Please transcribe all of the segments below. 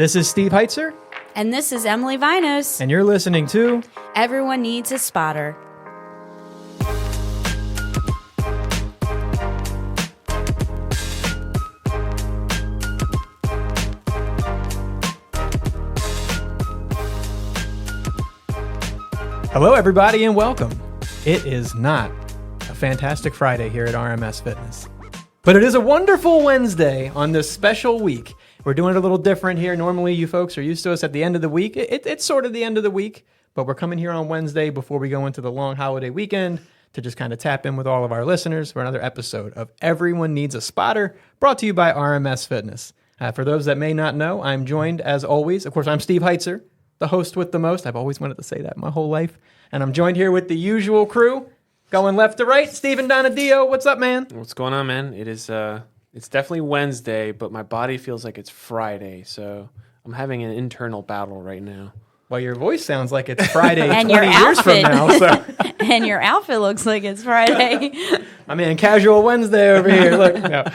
This is Steve Heitzer. And this is Emily Vinos. And you're listening to Everyone Needs a Spotter. Hello, everybody, and welcome. It is not a fantastic Friday here at RMS Fitness, but it is a wonderful Wednesday on this special week. We're doing it a little different here. Normally, you folks are used to us at the end of the week. It's sort of the end of the week, but we're coming here on Wednesday before we go into the long holiday weekend to just kind of tap in with all of our listeners for another episode of Everyone Needs a Spotter, brought to you by RMS Fitness. For those that may not know, I'm joined, as always, of course, I'm Steve Heitzer, the host with the most. I've always wanted to say that my whole life. And I'm joined here with the usual crew, going left to right. Steven Donadio, what's up, man? What's going on, man? It is, it's definitely Wednesday, but my body feels like it's Friday, so I'm having an internal battle right now. Well, your voice sounds like it's Friday And 20 years from now. So. And your outfit looks like it's Friday. I mean, casual Wednesday over here. Look, no.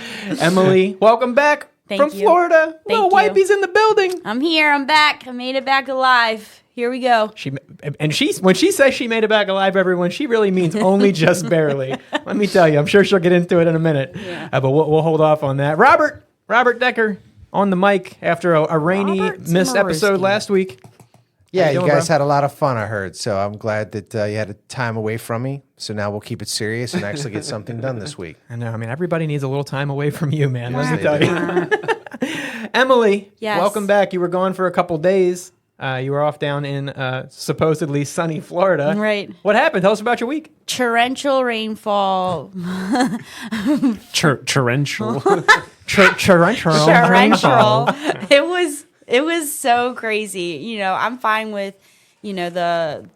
Emily, welcome back from Florida. Little Wipey's in the building. I'm here. I'm back. I made it back alive. Here we go. When she says she made it back alive, everyone, she really means only just barely. Let me tell you, I'm sure she'll get into it in a minute. Yeah. But we'll hold off on that. Robert Decker on the mic after a rainy missed episode last week. Yeah, you guys had a lot of fun, I heard. So I'm glad that you had a time away from me. So now we'll keep it serious and actually get something done this week. I know. I mean, everybody needs a little time away from you, man. Let me tell you. Emily, welcome back. You were gone for a couple days. You were off down in supposedly sunny Florida. Right. What happened? Tell us about your week. Torrential rainfall. Torrential. Torrential. It was so crazy. You know, I'm fine with, the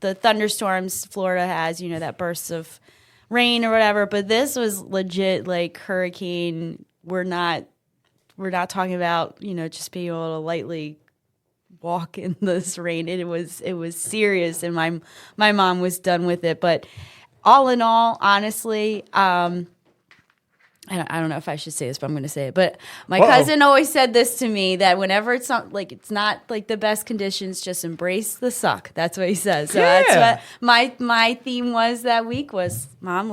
thunderstorms Florida has, that bursts of rain or whatever, but this was legit like hurricane. We're not talking about, just being able to lightly walk in this rain. It was serious, and my mom was done with it. But all in all, honestly, I don't know if I should say this, but I'm going to say it. But my cousin always said this to me, that whenever it's not like the best conditions, just embrace the suck. That's what he says. So that's what my theme was that week was, Mom,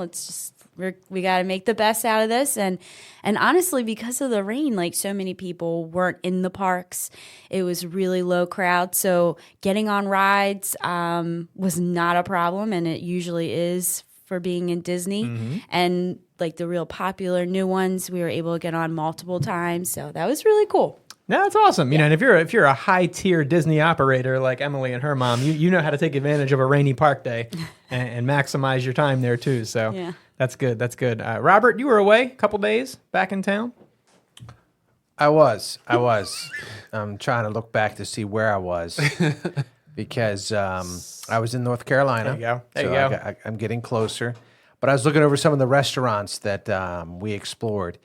we got to make the best out of this. And honestly, because of the rain, like so many people weren't in the parks. It was really low crowd. So getting on rides was not a problem, and it usually is for being in Disney. Mm-hmm. And like the real popular new ones, we were able to get on multiple times. So that was really cool. No, that's awesome. And if you're a high tier Disney operator like Emily and her mom, you know how to take advantage of a rainy park day and maximize your time there too. So that's good. That's good. Robert, you were away a couple days back in town. I was. I'm trying to look back to see where I was because I was in North Carolina. There you go. I'm getting closer. But I was looking over some of the restaurants that we explored,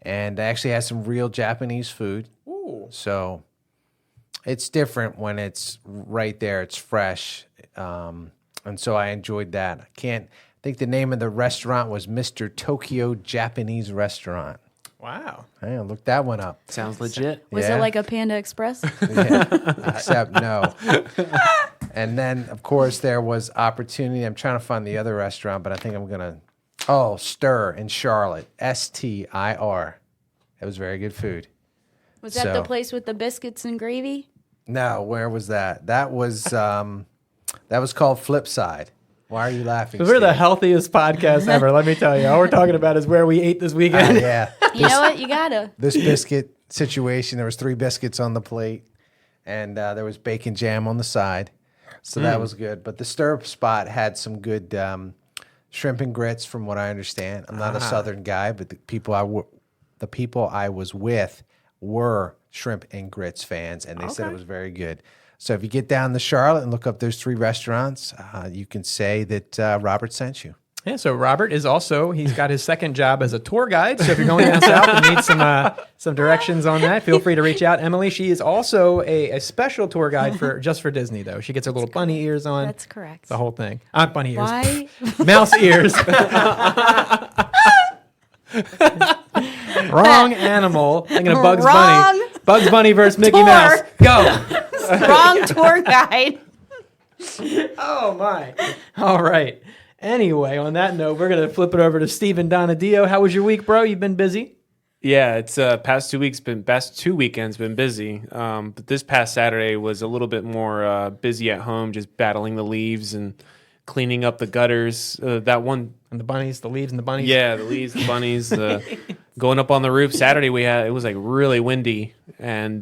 and I actually had some real Japanese food. Ooh. So it's different when it's right there. It's fresh. And so I enjoyed that. I think the name of the restaurant was Mr. Tokyo Japanese Restaurant. Wow. Hey, look that one up. Sounds legit. Was it like a Panda Express? Yeah, except no. And then, of course, there was opportunity. I'm trying to find the other restaurant, but I think I'm going to... Stir in Charlotte. STIR. It was very good food. Was that the place with the biscuits and gravy? No, where was that? That was called Flipside. Why are you laughing, We're Steve? the healthiest podcast ever, let me tell you. All we're talking about is where we ate this weekend. Yeah. You know what? You gotta. This biscuit situation, there was 3 biscuits on the plate, and there was bacon jam on the side. So that was good. But the stir spot had some good shrimp and grits, from what I understand. I'm not a Southern guy, but the people I was with were shrimp and grits fans, and they said it was very good. So if you get down to Charlotte and look up those 3 restaurants, you can say that Robert sent you. Yeah, so Robert is also, he's got his second job as a tour guide. So if you're going down south and need some directions on that, feel free to reach out. Emily, she is also a special tour guide just for Disney, though. She gets her little bunny ears on. That's correct. The whole thing. Bunny ears. Why? Mouse ears. Wrong animal. Thinking of Bugs Bunny. Bugs Bunny versus Mickey Tour. Mouse. Go. Wrong tour guide. Oh, my. All right. Anyway, on that note, we're going to flip it over to Steven Donadio. How was your week, bro? You've been busy? Yeah, it's past 2 weeks past 2 weekends been busy. But this past Saturday was a little bit more busy at home, just battling the leaves and cleaning up the gutters. That one And the bunnies, the leaves and the bunnies? Yeah, the leaves, the bunnies, going up on the roof. Saturday it was like really windy and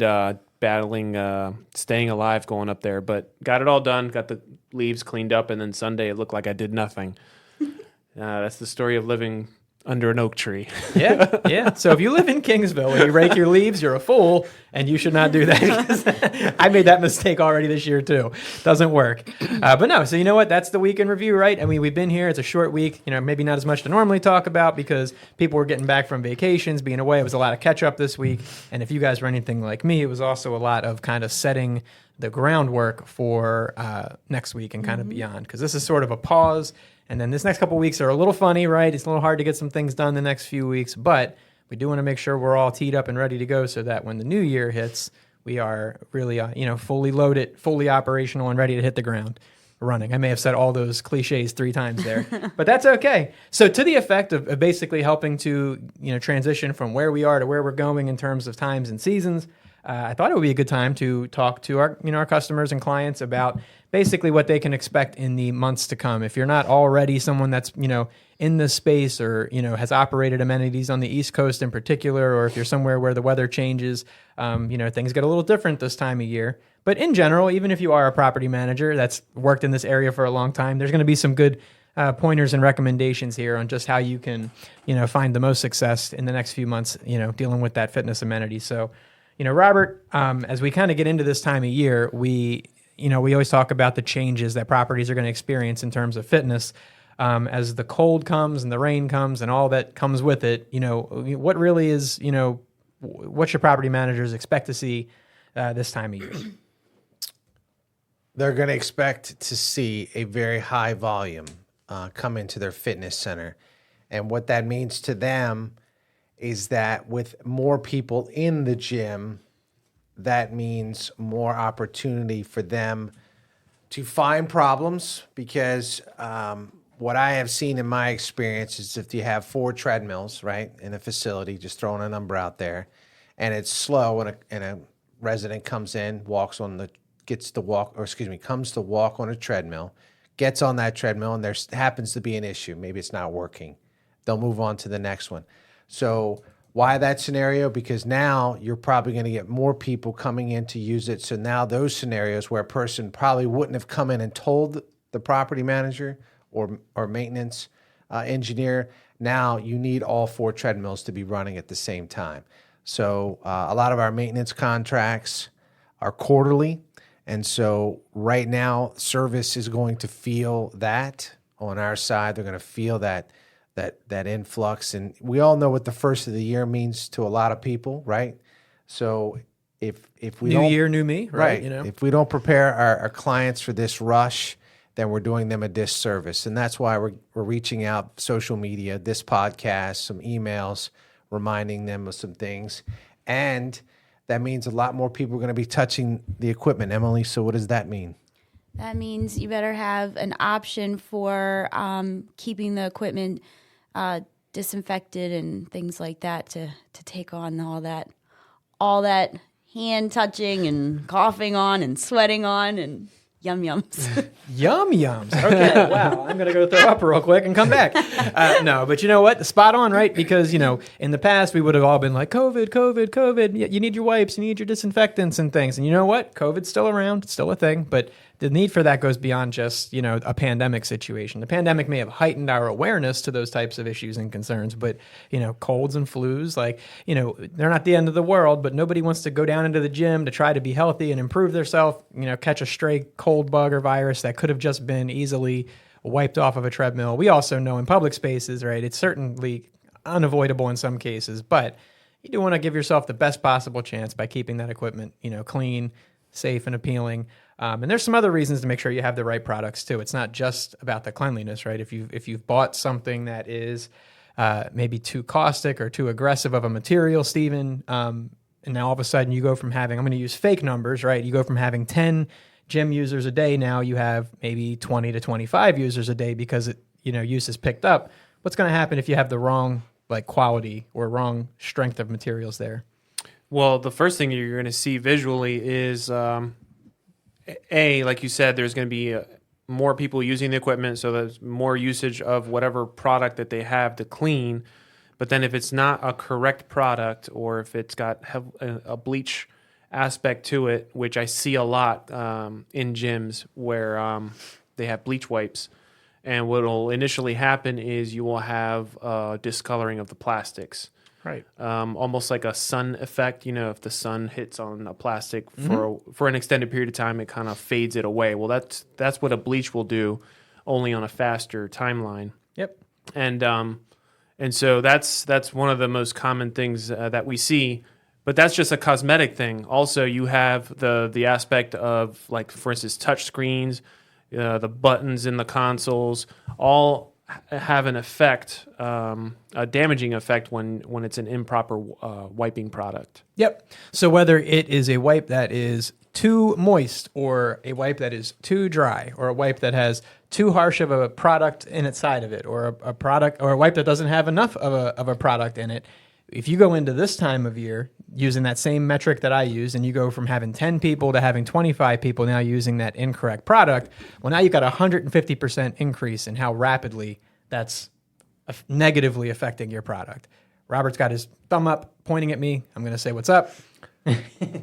battling, staying alive going up there. But got it all done, got the leaves cleaned up, and then Sunday it looked like I did nothing. That's the story of living under an oak tree. Yeah. So if you live in Kingsville and you rake your leaves, you're a fool, and you should not do that. I made that mistake already this year too. Doesn't work. But no, so you know what? That's the week in review, right? I mean, we've been here. It's a short week. Maybe not as much to normally talk about because people were getting back from vacations, being away. It was a lot of catch up this week. And if you guys were anything like me, it was also a lot of kind of setting the groundwork for next week and kind of beyond, because this is sort of a pause. And then this next couple of weeks are a little funny, right? It's a little hard to get some things done the next few weeks, but we do want to make sure we're all teed up and ready to go so that when the new year hits, we are really, fully loaded, fully operational, and ready to hit the ground running. I may have said all those cliches 3 times there, but that's okay. So to the effect of basically helping to, transition from where we are to where we're going in terms of times and seasons, I thought it would be a good time to talk to our customers and clients about basically what they can expect in the months to come. If you're not already someone that's, in this space or, has operated amenities on the East Coast in particular, or if you're somewhere where the weather changes, things get a little different this time of year. But in general, even if you are a property manager that's worked in this area for a long time, there's going to be some good pointers and recommendations here on just how you can, find the most success in the next few months, dealing with that fitness amenity. So, Robert, as we kind of get into this time of year, we always talk about the changes that properties are going to experience in terms of fitness. As the cold comes and the rain comes and all that comes with it, what really is, what should property managers expect to see this time of year? They're going to expect to see a very high volume come into their fitness center. And what that means to them is that with more people in the gym, that means more opportunity for them to find problems, because what I have seen in my experience is if you have 4 treadmills, right, in a facility, just throwing a number out there, and it's slow, and a resident comes in, comes to walk on a treadmill, gets on that treadmill, and there happens to be an issue. Maybe it's not working. They'll move on to the next one. So why that scenario? Because now you're probably going to get more people coming in to use it. So now those scenarios where a person probably wouldn't have come in and told the property manager or maintenance engineer, now you need all 4 treadmills to be running at the same time. So a lot of our maintenance contracts are quarterly. And so right now, service is going to feel that on our side. They're going to feel that influx. And we all know what the first of the year means to a lot of people, right? So if we New year, new me, right? If we don't prepare our clients for this rush, then we're doing them a disservice. And that's why we're reaching out, social media, this podcast, some emails, reminding them of some things. And that means a lot more people are going to be touching the equipment. Emily, so what does that mean? That means you better have an option for keeping the equipment disinfected and things like that to take on all that hand touching and coughing on and sweating on and yum yums. Yum yums. Okay, wow. I'm going to go throw up real quick and come back. No, but you know what? Spot on, right? Because, in the past, we would have all been like, COVID. You need your wipes, you need your disinfectants and things. And you know what? COVID's still around. It's still a thing. But the need for that goes beyond just, a pandemic situation. The pandemic may have heightened our awareness to those types of issues and concerns. But, colds and flus, they're not the end of the world, but nobody wants to go down into the gym to try to be healthy and improve themselves, catch a stray cold bug or virus that could have just been easily wiped off of a treadmill. We also know in public spaces, right, it's certainly unavoidable in some cases, but you do want to give yourself the best possible chance by keeping that equipment, clean, safe, and appealing. And there's some other reasons to make sure you have the right products too. It's not just about the cleanliness, right? If you've bought something that is maybe too caustic or too aggressive of a material, Stephen, and now all of a sudden you go from having, I'm going to use fake numbers, right? You go from having 10 gym users a day, now you have maybe 20 to 25 users a day because use is picked up. What's going to happen if you have the wrong quality or wrong strength of materials there? Well, the first thing you're going to see visually is, like you said, there's going to be more people using the equipment, so there's more usage of whatever product that they have to clean. But then if it's not a correct product, or if it's got a bleach aspect to it, which I see a lot in gyms where they have bleach wipes, and what will initially happen is you will have discoloring of the plastics. Right. Almost like a sun effect. If the sun hits on a plastic for an extended period of time, it kind of fades it away. Well, that's what a bleach will do, only on a faster timeline. Yep. And so that's one of the most common things that we see. But that's just a cosmetic thing. Also, you have the aspect of, for instance, touch screens, the buttons in the consoles, all have an effect, a damaging effect when it's an improper wiping product. Yep. So whether it is a wipe that is too moist, or a wipe that is too dry, or a wipe that has too harsh of a product in its side of it, or a product, or a wipe that doesn't have enough of a product in it, if you go into this time of year using that same metric that I use, and you go from having 10 people to having 25 people now using that incorrect product, well, now you've got a 150% increase in how rapidly that's negatively affecting your product. Robert's got his thumb up pointing at me. I'm going to say, what's up?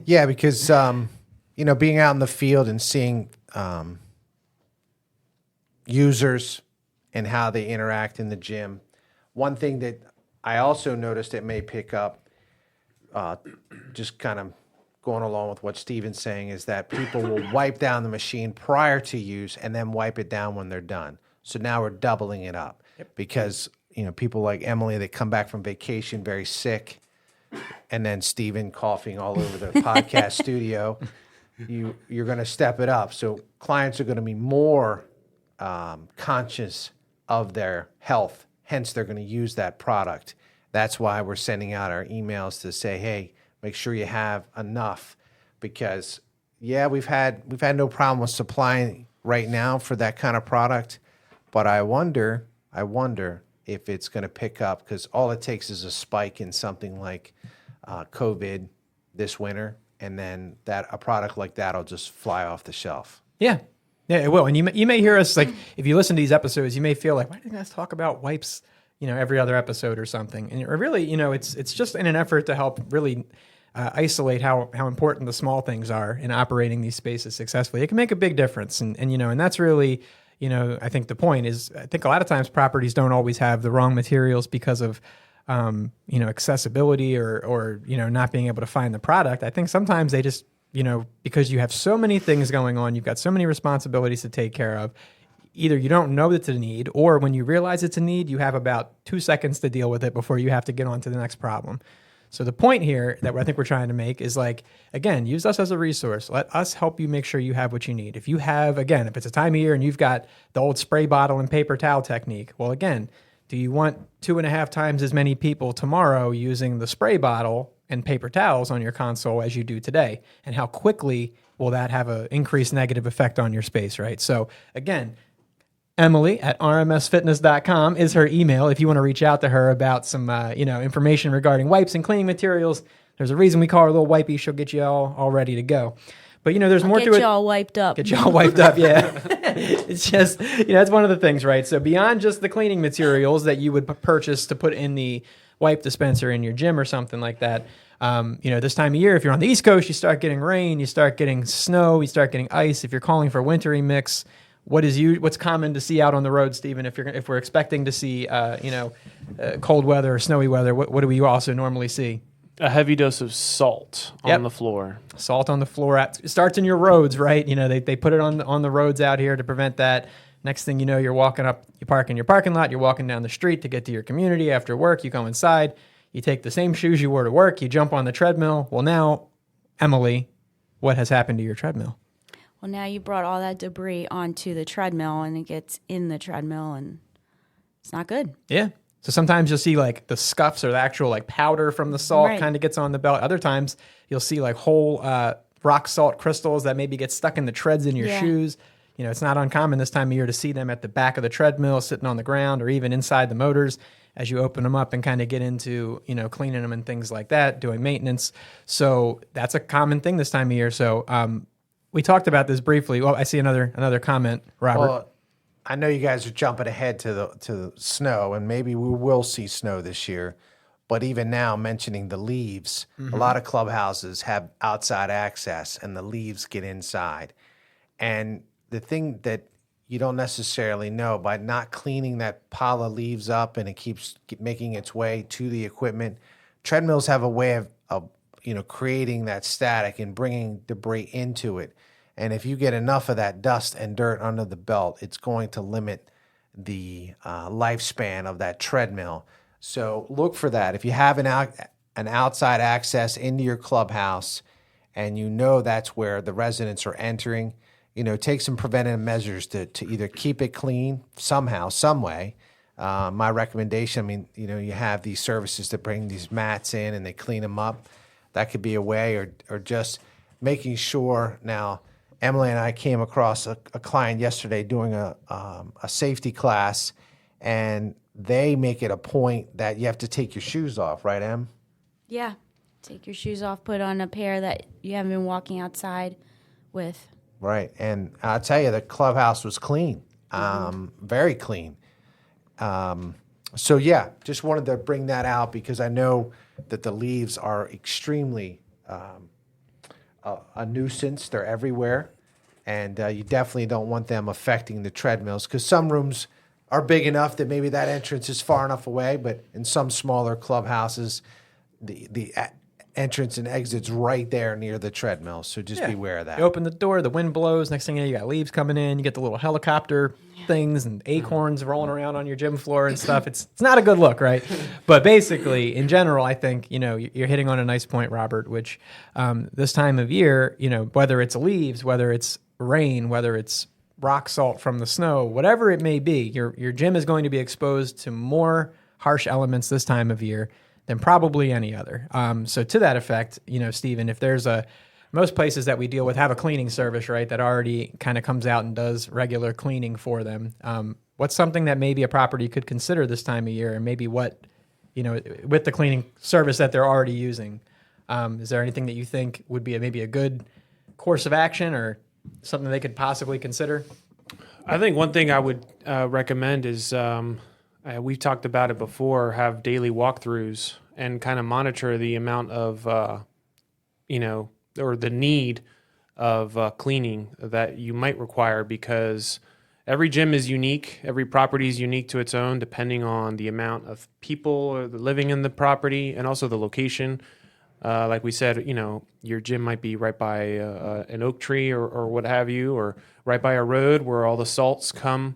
Yeah, because, being out in the field and seeing users and how they interact in the gym, one thing that I also noticed it may pick up, just kind of going along with what Steven's saying, is that people will wipe down the machine prior to use and then wipe it down when they're done. So now we're doubling it up. Yep. Because, people like Emily, they come back from vacation very sick, and then Steven coughing all over the podcast studio. You're going to step it up. So clients are going to be more conscious of their health. Hence, they're going to use that product. That's why we're sending out our emails to say, hey, make sure you have enough, because we've had no problem with supplying right now for that kind of product, but I wonder if it's going to pick up, because all it takes is a spike in something like COVID this winter, and then a product like that will just fly off the shelf. Yeah, it will. And you may hear us, if you listen to these episodes, you may feel like, why didn't you guys talk about wipes, every other episode or something? And really, it's just in an effort to help really isolate how important the small things are in operating these spaces successfully. It can make a big difference. And that's really, I think the point is, I think a lot of times properties don't always have the wrong materials because of, accessibility or not being able to find the product. I think sometimes they just, because you have so many things going on, you've got so many responsibilities to take care of, either you don't know it's a need, or when you realize it's a need, you have about 2 seconds to deal with it before you have to get on to the next problem. So the point here that I think we're trying to make is, again, use us as a resource. Let us help you make sure you have what you need. If you have, again, if it's a time of year and you've got the old spray bottle and paper towel technique, well, again, do you want 2.5 times as many people tomorrow using the spray bottle and paper towels on your console as you do today? And how quickly will that have an increased negative effect on your space, right? So again, Emily at rmsfitness.com is her email. If you want to reach out to her about some, information regarding wipes and cleaning materials, there's a reason we call her Little Wipey. She'll get you all ready to go. But, there's more to it. Get you all wiped up. Get you all wiped up, yeah. It's just, it's one of the things, right? So beyond just the cleaning materials that you would purchase to put in the wipe dispenser in your gym or something like that, this time of year, if you're on the East Coast, you start getting rain, you start getting snow, you start getting ice. If you're calling for wintry mix, what's common to see out on the road, Stephen? If we're expecting to see, cold weather or snowy weather, what do we also normally see? A heavy dose of salt on the floor. Salt on the floor. It starts in your roads, right? They put it on the roads out here to prevent that. Next thing you know, you're walking up, you park in your parking lot, you're walking down the street to get to your community after work, you go inside, you take the same shoes you wore to work, you jump on the treadmill. Well, now, Emily, what has happened to your treadmill? Well, now you brought all that debris onto the treadmill, and it gets in the treadmill, and it's not good. Yeah. So sometimes you'll see like the scuffs or the actual like powder from the salt Right. kind of gets on the belt. Other times you'll see like whole rock salt crystals that maybe get stuck in the treads in your Yeah. shoes. It's not uncommon this time of year to see them at the back of the treadmill, sitting on the ground, or even inside the motors as you open them up and kind of get into, cleaning them and things like that, doing maintenance. So that's a common thing this time of year. So we talked about this briefly. Well, I see another comment, Robert. Well, I know you guys are jumping ahead to the snow, and maybe we will see snow this year. But even now, mentioning the leaves, a lot of clubhouses have outside access, and the leaves get inside. And the thing that you don't necessarily know, by not cleaning that pile of leaves up and it keeps making its way to the equipment, treadmills have a way of creating that static and bringing debris into it. And if you get enough of that dust and dirt under the belt, it's going to limit the lifespan of that treadmill. So look for that. If you have an outside access into your clubhouse and that's where the residents are entering, take some preventive measures to either keep it clean somehow, some way. My recommendation, you have these services that bring these mats in and they clean them up. That could be a way, or just making sure. Now, Emily and I came across a client yesterday doing a safety class, and they make it a point that you have to take your shoes off, right, Em? Yeah. Take your shoes off, put on a pair that you haven't been walking outside with. Right. And I'll tell you, the clubhouse was clean, very clean. So, yeah, just wanted to bring that out because I know that the leaves are extremely a nuisance. They're everywhere. And you definitely don't want them affecting the treadmills because some rooms are big enough that maybe that entrance is far enough away. But in some smaller clubhouses, the entrance and exit's right there near the treadmill. So just beware of that. You open the door, the wind blows. Next thing you know, you got leaves coming in. You get the little helicopter things and acorns rolling around on your gym floor and stuff. It's not a good look, right? But basically, in general, I think, you're hitting on a nice point, Robert, which this time of year, whether it's leaves, whether it's rain, whether it's rock salt from the snow, whatever it may be, your gym is going to be exposed to more harsh elements this time of year than probably any other. So to that effect, Stephen, if there's most places that we deal with have a cleaning service, right, that already kind of comes out and does regular cleaning for them. What's something that maybe a property could consider this time of year, and maybe what, with the cleaning service that they're already using, is there anything that you think would be maybe a good course of action or something they could possibly consider? I think one thing I would recommend is we've talked about it before, have daily walkthroughs and kind of monitor the amount of, or the need of cleaning that you might require, because every gym is unique. Every property is unique to its own, depending on the amount of people living in the property and also the location. Like we said, your gym might be right by an oak tree or what have you, or right by a road where all the salts come,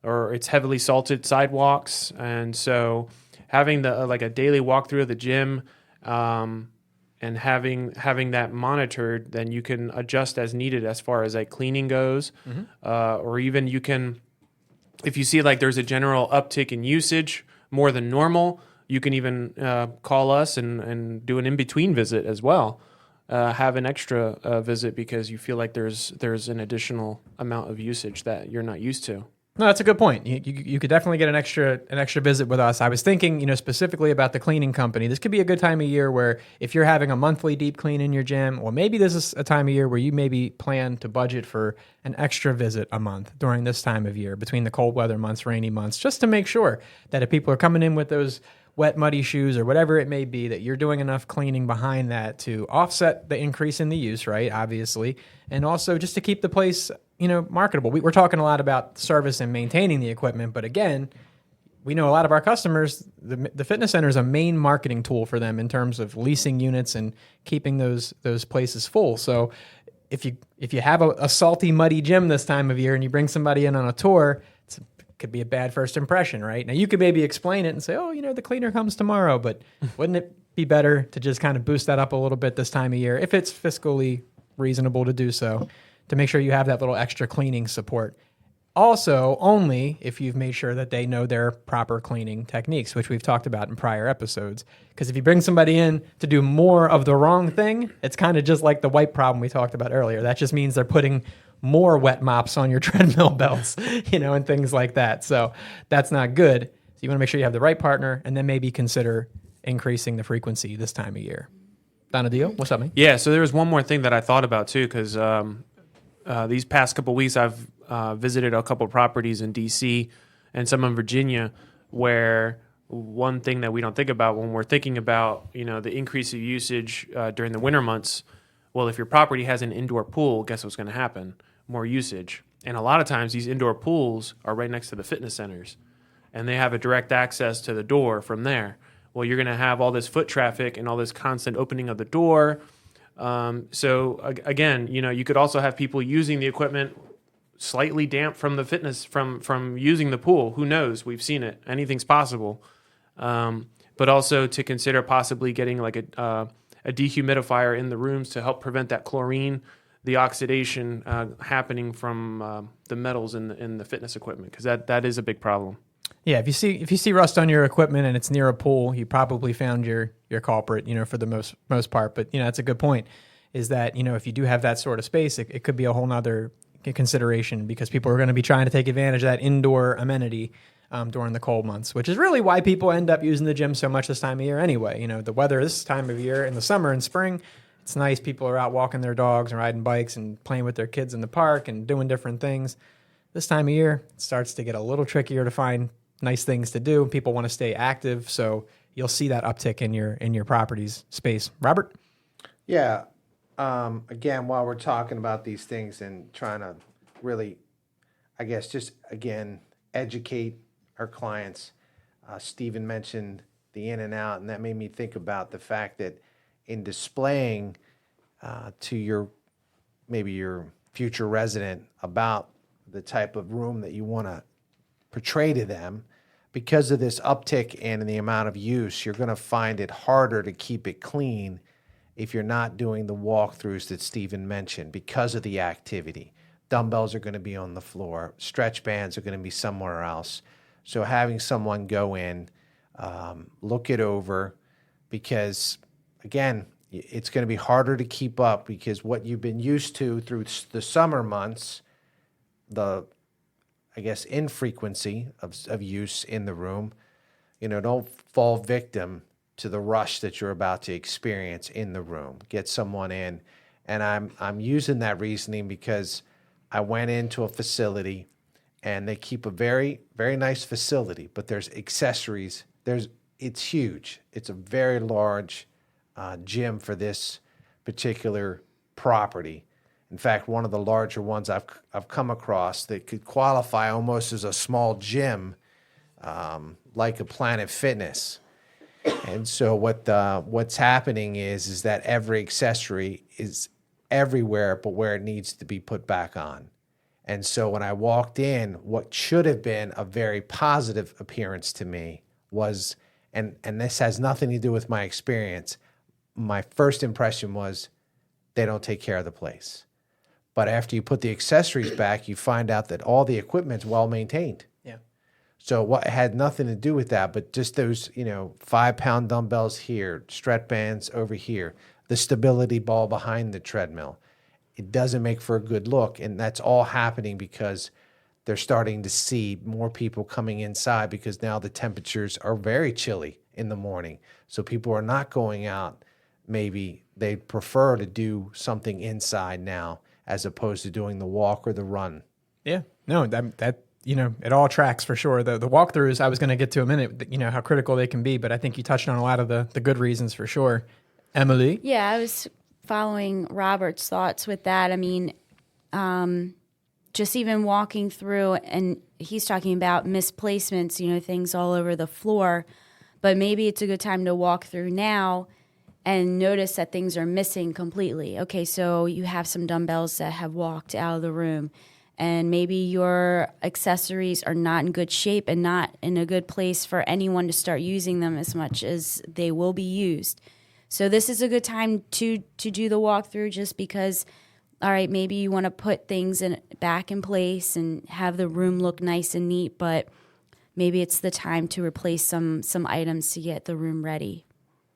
or it's heavily salted sidewalks. And so having a daily walkthrough of the gym and having that monitored, then you can adjust as needed as far as cleaning goes. Or even you can, if you see there's a general uptick in usage more than normal, you can even call us and do an in-between visit as well. Have an extra visit because you feel like there's an additional amount of usage that you're not used to. No, that's a good point. You could definitely get an extra visit with us. I was thinking, specifically about the cleaning company. This could be a good time of year where if you're having a monthly deep clean in your gym, or maybe this is a time of year where you maybe plan to budget for an extra visit a month during this time of year, between the cold weather months, rainy months, just to make sure that if people are coming in with those wet, muddy shoes or whatever it may be, that you're doing enough cleaning behind that to offset the increase in the use, right? Obviously. And also just to keep the place, marketable. We're talking a lot about service and maintaining the equipment, but again, we know a lot of our customers, the fitness center is a main marketing tool for them in terms of leasing units and keeping those places full. So if you have a salty, muddy gym this time of year and you bring somebody in on a tour, could be a bad first impression, right? Now you could maybe explain it and say, the cleaner comes tomorrow, but wouldn't it be better to just kind of boost that up a little bit this time of year, if it's fiscally reasonable to do so, to make sure you have that little extra cleaning support? Also, only if you've made sure that they know their proper cleaning techniques, which we've talked about in prior episodes. Because if you bring somebody in to do more of the wrong thing, it's kind of just like the wipe problem we talked about earlier. That just means they're putting more wet mops on your treadmill belts, and things like that. So that's not good. So you want to make sure you have the right partner, and then maybe consider increasing the frequency this time of year. Donadio, what's up, man? Yeah, so there was one more thing that I thought about too, because these past couple weeks I've visited a couple properties in D.C. and some in Virginia, where one thing that we don't think about when we're thinking about the increase of usage during the winter months. Well, if your property has an indoor pool, guess what's going to happen? More usage. And a lot of times these indoor pools are right next to the fitness centers, and they have a direct access to the door from there. Well, you're going to have all this foot traffic and all this constant opening of the door. So again, you could also have people using the equipment slightly damp from the fitness, from using the pool. Who knows? We've seen it. Anything's possible. But also to consider possibly getting like a dehumidifier in the rooms to help prevent that chlorine, the oxidation happening from the metals in the fitness equipment, because that is a big problem. Yeah, if you see rust on your equipment and it's near a pool, you probably found your culprit, for the most part. But that's a good point. Is that if you do have that sort of space, it could be a whole nother consideration, because people are going to be trying to take advantage of that indoor amenity during the cold months, which is really why people end up using the gym so much this time of year anyway. The weather this time of year in the summer and spring, it's nice. People are out walking their dogs and riding bikes and playing with their kids in the park and doing different things. This time of year, it starts to get a little trickier to find nice things to do. People want to stay active, so you'll see that uptick in your property's space. Robert? Yeah. Again, while we're talking about these things and trying to really, I guess, just again educate our clients, Stephen mentioned the in and out, and that made me think about the fact that in displaying to your future resident about the type of room that you want to portray to them, because of this uptick in the amount of use, you're going to find it harder to keep it clean if you're not doing the walkthroughs that Stephen mentioned because of the activity. Dumbbells are going to be on the floor. Stretch bands are going to be somewhere else. So having someone go in, look it over, because, again, it's going to be harder to keep up, because what you've been used to through the summer months, the infrequency of use in the room, don't fall victim to the rush that you're about to experience in the room. Get someone in. And I'm using that reasoning because I went into a facility, and they keep a very, very nice facility, but there's accessories. It's huge. It's a very large gym for this particular property. In fact, one of the larger ones I've come across that could qualify almost as a small gym, like a Planet Fitness. And so what's happening is that every accessory is everywhere but where it needs to be put back on. And so when I walked in, what should have been a very positive appearance to me was, and this has nothing to do with my experience, my first impression was they don't take care of the place. But after you put the accessories back, you find out that all the equipment's well maintained. Yeah. So what had nothing to do with that, but just those, 5-pound dumbbells here, stretch bands over here, the stability ball behind the treadmill. It doesn't make for a good look. And that's all happening because they're starting to see more people coming inside, because now the temperatures are very chilly in the morning. So people are not going out. Maybe they prefer to do something inside now, as opposed to doing the walk or the run. Yeah, no, that it all tracks for sure. The walkthroughs, I was going to get to a minute, how critical they can be, but I think you touched on a lot of the good reasons for sure. Emily? Yeah, I was following Robert's thoughts with that. I mean, just even walking through, and he's talking about misplacements, things all over the floor, but maybe it's a good time to walk through now and notice that things are missing completely. Okay, so you have some dumbbells that have walked out of the room, and maybe your accessories are not in good shape and not in a good place for anyone to start using them as much as they will be used. So this is a good time to do the walkthrough, just because all right, maybe you want to put things back in place and have the room look nice and neat, but maybe it's the time to replace some items to get the room ready.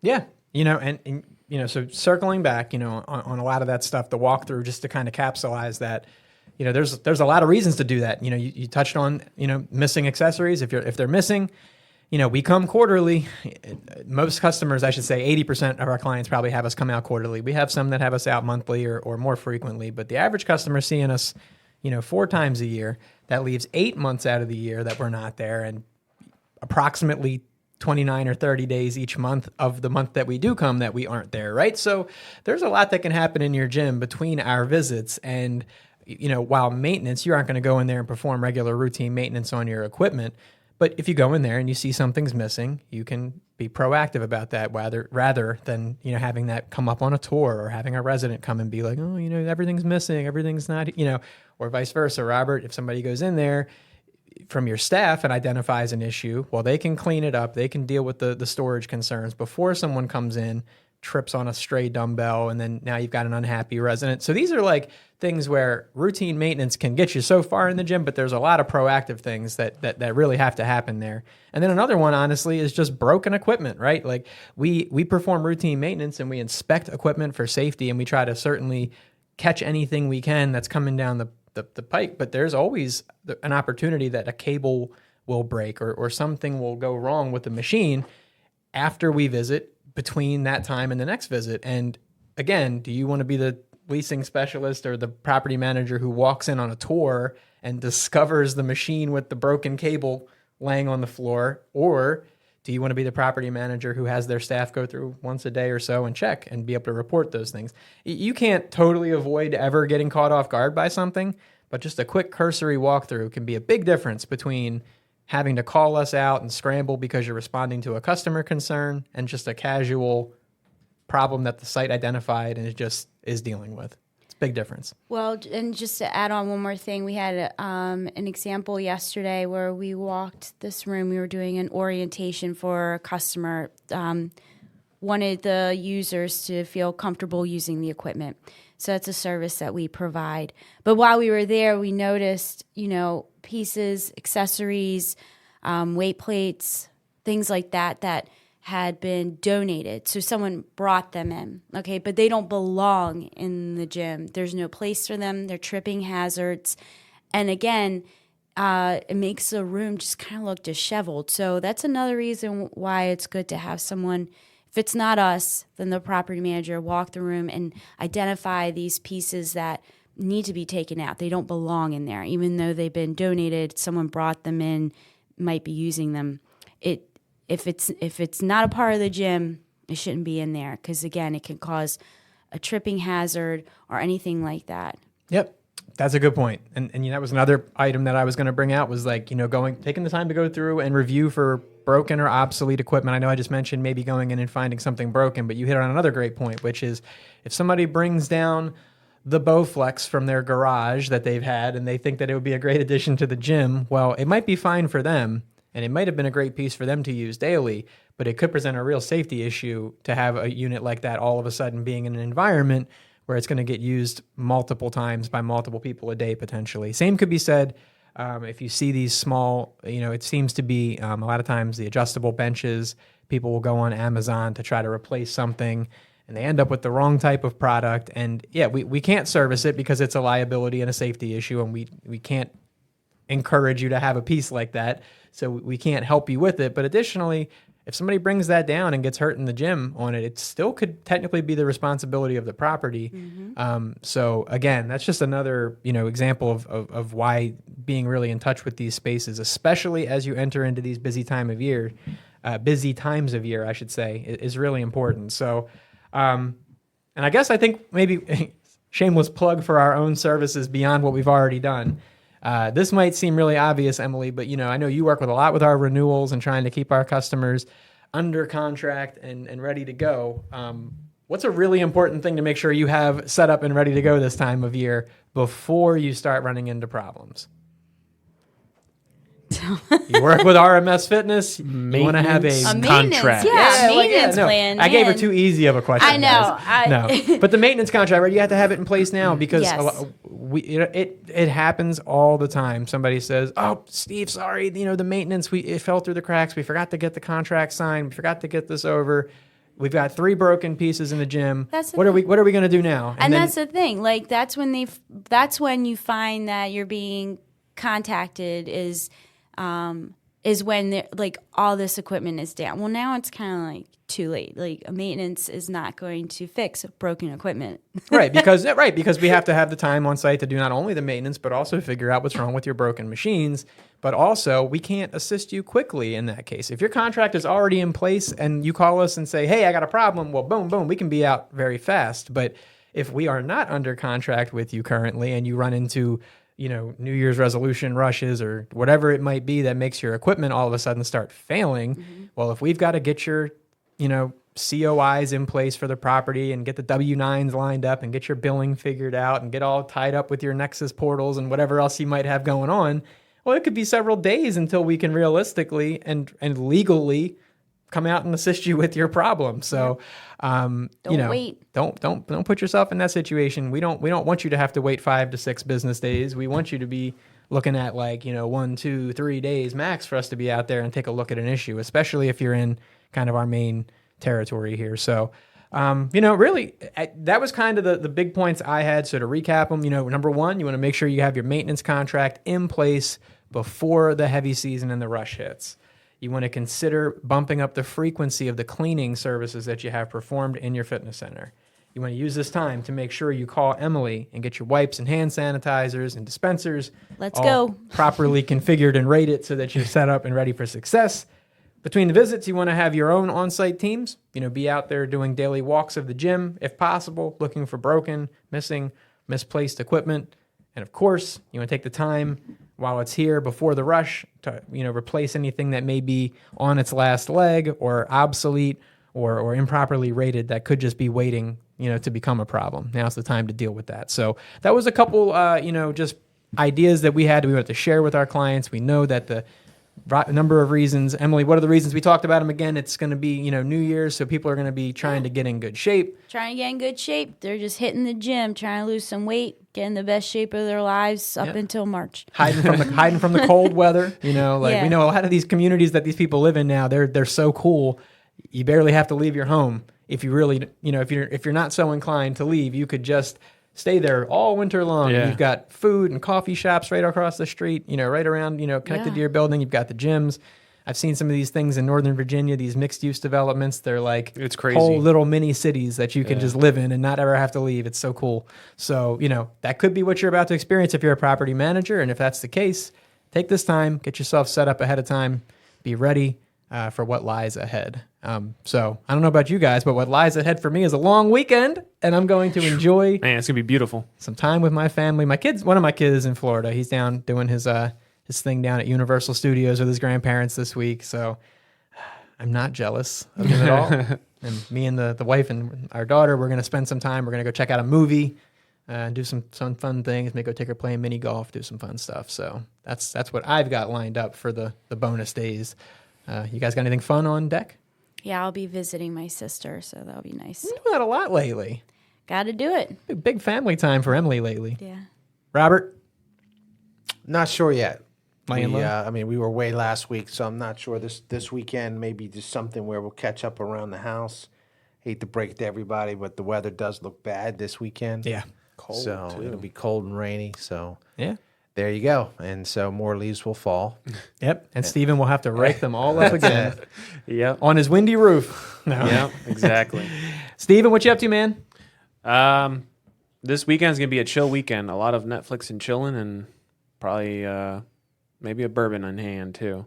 Yeah. And so circling back, on a lot of that stuff, the walkthrough, just to kind of capsulize that, there's a lot of reasons to do that. You touched on, missing accessories. If they're missing, we come quarterly. Most customers, I should say 80% of our clients probably have us come out quarterly. We have some that have us out monthly or more frequently, but the average customer seeing us, 4 times a year. That leaves 8 months out of the year that we're not there, and approximately 29 or 30 days each month of the month that we do come that we aren't there, right? So there's a lot that can happen in your gym between our visits. And, while maintenance, you aren't going to go in there and perform regular routine maintenance on your equipment. But if you go in there and you see something's missing, you can be proactive about that rather than, having that come up on a tour or having a resident come and be like, oh, everything's missing, everything's not, or vice versa. Robert, if somebody goes in there from your staff and identifies an issue, well, they can clean it up. They can deal with the storage concerns before someone comes in, trips on a stray dumbbell, and then now you've got an unhappy resident. So these are like things where routine maintenance can get you so far in the gym, but there's a lot of proactive things that really have to happen there. And then another one, honestly, is just broken equipment, right? Like we perform routine maintenance and we inspect equipment for safety, and we try to certainly catch anything we can that's coming down the pike, but there's always an opportunity that a cable will break or something will go wrong with the machine after we visit, between that time and the next visit. And again, do you want to be the leasing specialist or the property manager who walks in on a tour and discovers the machine with the broken cable laying on the floor? Or do you want to be the property manager who has their staff go through once a day or so and check and be able to report those things? You can't totally avoid ever getting caught off guard by something, but just a quick cursory walkthrough can be a big difference between having to call us out and scramble because you're responding to a customer concern and just a casual problem that the site identified and it just is dealing with. It's a big difference. Well, and just to add on one more thing, we had an example yesterday where we walked this room. We were doing an orientation for a customer, wanted the users to feel comfortable using the equipment. So that's a service that we provide. But while we were there, we noticed, pieces, accessories, weight plates, things like that had been donated. So someone brought them in, okay? But they don't belong in the gym. There's no place for them. They're tripping hazards. And again, it makes the room just kind of look disheveled. So that's another reason why it's good to have someone, if it's not us, then the property manager walk the room and identify these pieces that need to be taken out. They don't belong in there. Even though they've been donated, someone brought them in, might be using them. If it's not a part of the gym, it shouldn't be in there because, again, it can cause a tripping hazard or anything like that. Yep. That's a good point. And that was another item that I was going to bring out was like, taking the time to go through and review for broken or obsolete equipment. I know I just mentioned maybe going in and finding something broken, but you hit on another great point, which is if somebody brings down the Bowflex from their garage that they've had and they think that it would be a great addition to the gym, well, it might be fine for them and it might have been a great piece for them to use daily, but it could present a real safety issue to have a unit like that all of a sudden being in an environment where it's going to get used multiple times by multiple people a day potentially. Same could be said if you see these small, it seems to be a lot of times the adjustable benches, people will go on Amazon to try to replace something and they end up with the wrong type of product. And yeah, we can't service it because it's a liability and a safety issue, and we can't encourage you to have a piece like that. So we can't help you with it. But additionally, if somebody brings that down and gets hurt in the gym on it, it still could technically be the responsibility of the property. Mm-hmm. So again, that's just another example of why being really in touch with these spaces, especially as you enter into these busy times of year, I should say, is really important. So, and I guess I think maybe shameless plug for our own services beyond what we've already done. This might seem really obvious, Emily, but I know you work with a lot with our renewals and trying to keep our customers under contract and ready to go. What's a really important thing to make sure you have set up and ready to go this time of year before you start running into problems? You work with RMS Fitness. You want to have a maintenance, contract. maintenance plan. I gave her man. too easy of a question. I know. guys. No, but the maintenance contract, right? You have to have it in place now because Yes. it happens all the time. Somebody says, "Oh, Steve, sorry, the maintenance it fell through the cracks. We forgot to get the contract signed. We forgot to get this over. We've got 3 broken pieces in the gym. What are we going to do now?" And then, that's the thing. Like that's when you find that you're being contacted is when like all this equipment is down. Well, now it's kind of like too late. Like maintenance is not going to fix broken equipment. right, because we have to have the time on site to do not only the maintenance but also figure out what's wrong with your broken machines. But also, we can't assist you quickly in that case. If your contract is already in place and you call us and say, "Hey, I got a problem," well, boom, boom, we can be out very fast. But if we are not under contract with you currently and you run into New Year's resolution rushes or whatever it might be that makes your equipment all of a sudden start failing, well, if we've got to get your COIs in place for the property and get the W-9s lined up and get your billing figured out and get all tied up with your Nexus portals and whatever else you might have going on, well, it could be several days until we can realistically and legally come out and assist you with your problem. So, wait. Don't put yourself in that situation. We don't want you to have to wait 5 to 6 business days. We want you to be looking at 1, 2, 3 days max for us to be out there and take a look at an issue, especially if you're in kind of our main territory here. So, really, that was kind of the big points I had. So to recap them, number one, you want to make sure you have your maintenance contract in place before the heavy season and the rush hits. You want to consider bumping up the frequency of the cleaning services that you have performed in your fitness center. You want to use this time to make sure you call Emily and get your wipes and hand sanitizers and dispensers Let's go. properly configured and rated so that you're set up and ready for success. Between the visits, you want to have your own on-site teams. Be out there doing daily walks of the gym, if possible, looking for broken, missing, misplaced equipment. And of course, you want to take the time while it's here before the rush to replace anything that may be on its last leg or obsolete or improperly rated that could just be waiting to become a problem. Now's the time to deal with that. So that was a couple just ideas that we wanted to share with our clients. We know that the number of reasons. Emily, what are the reasons? We talked about them again. It's going to be New Year's, so people are going to be trying to get in good shape. Trying to get in good shape. They're just hitting the gym, trying to lose some weight, get in the best shape of their lives up until March. Hiding from the cold weather. We know a lot of these communities that these people live in now. They're so cool. You barely have to leave your home if you really if you're not so inclined to leave. You could just stay there all winter long. Yeah. You've got food and coffee shops right across the street. Right around connected to your building. You've got the gyms. I've seen some of these things in Northern Virginia, these mixed-use developments. They're like it's crazy. Whole little mini cities that you can just live in and not ever have to leave. It's so cool. So, that could be what you're about to experience if you're a property manager. And if that's the case, take this time, get yourself set up ahead of time, be ready for what lies ahead. So I don't know about you guys, but what lies ahead for me is a long weekend, and I'm going to enjoy it's going to be beautiful. Some time with my family. One of my kids is in Florida. He's down doing his thing down at Universal Studios with his grandparents this week. So I'm not jealous of him at all. And me and the wife and our daughter, we're going to spend some time. We're going to go check out a movie, do some fun things, maybe go take her playing mini golf, do some fun stuff. So that's what I've got lined up for the bonus days. You guys got anything fun on deck? Yeah, I'll be visiting my sister, so that'll be nice. You've been doing that a lot lately. Got to do it. Big family time for Emily lately. Yeah. Robert? Not sure yet. We were away last week, so I'm not sure. This weekend, maybe just something where we'll catch up around the house. Hate to break it to everybody, but the weather does look bad this weekend. Yeah. Cold, so it'll be cold and rainy. So yeah. There you go. And so more leaves will fall. Yep. And Stephen will have to rake them all up again. Yep. On his windy roof. No. Yeah, exactly. Stephen, what you up to, man? This weekend's going to be a chill weekend. A lot of Netflix and chilling, and probably maybe a bourbon in hand, too.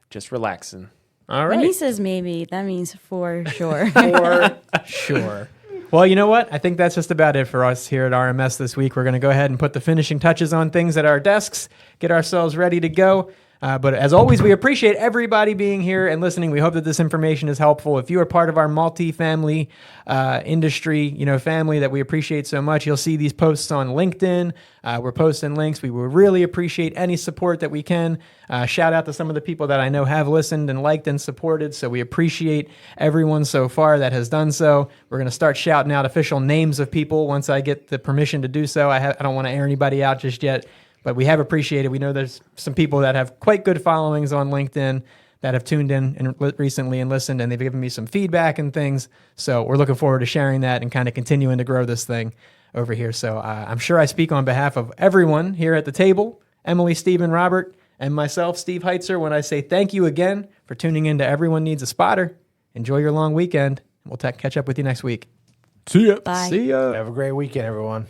Just relaxing. All right. When he says maybe, that means for sure. For sure. Well, you know what? I think that's just about it for us here at RMS this week. We're going to go ahead and put the finishing touches on things at our desks, get ourselves ready to go. But as always, we appreciate everybody being here and listening. We hope that this information is helpful. If you are part of our multi-family industry, family that we appreciate so much, you'll see these posts on LinkedIn. We're posting links. We will really appreciate any support that we can. Shout out to some of the people that I know have listened and liked and supported. So we appreciate everyone so far that has done so. We're going to start shouting out official names of people once I get the permission to do so. I don't want to air anybody out just yet. But we have appreciated. We know there's some people that have quite good followings on LinkedIn that have tuned in and recently and listened, and they've given me some feedback and things. So we're looking forward to sharing that and kind of continuing to grow this thing over here. So I'm sure I speak on behalf of everyone here at the table, Emily, Stephen, Robert, and myself, Steve Heitzer, when I say thank you again for tuning in to Everyone Needs a Spotter. Enjoy your long weekend. We'll catch up with you next week. See ya. Bye. See ya. Have a great weekend, everyone.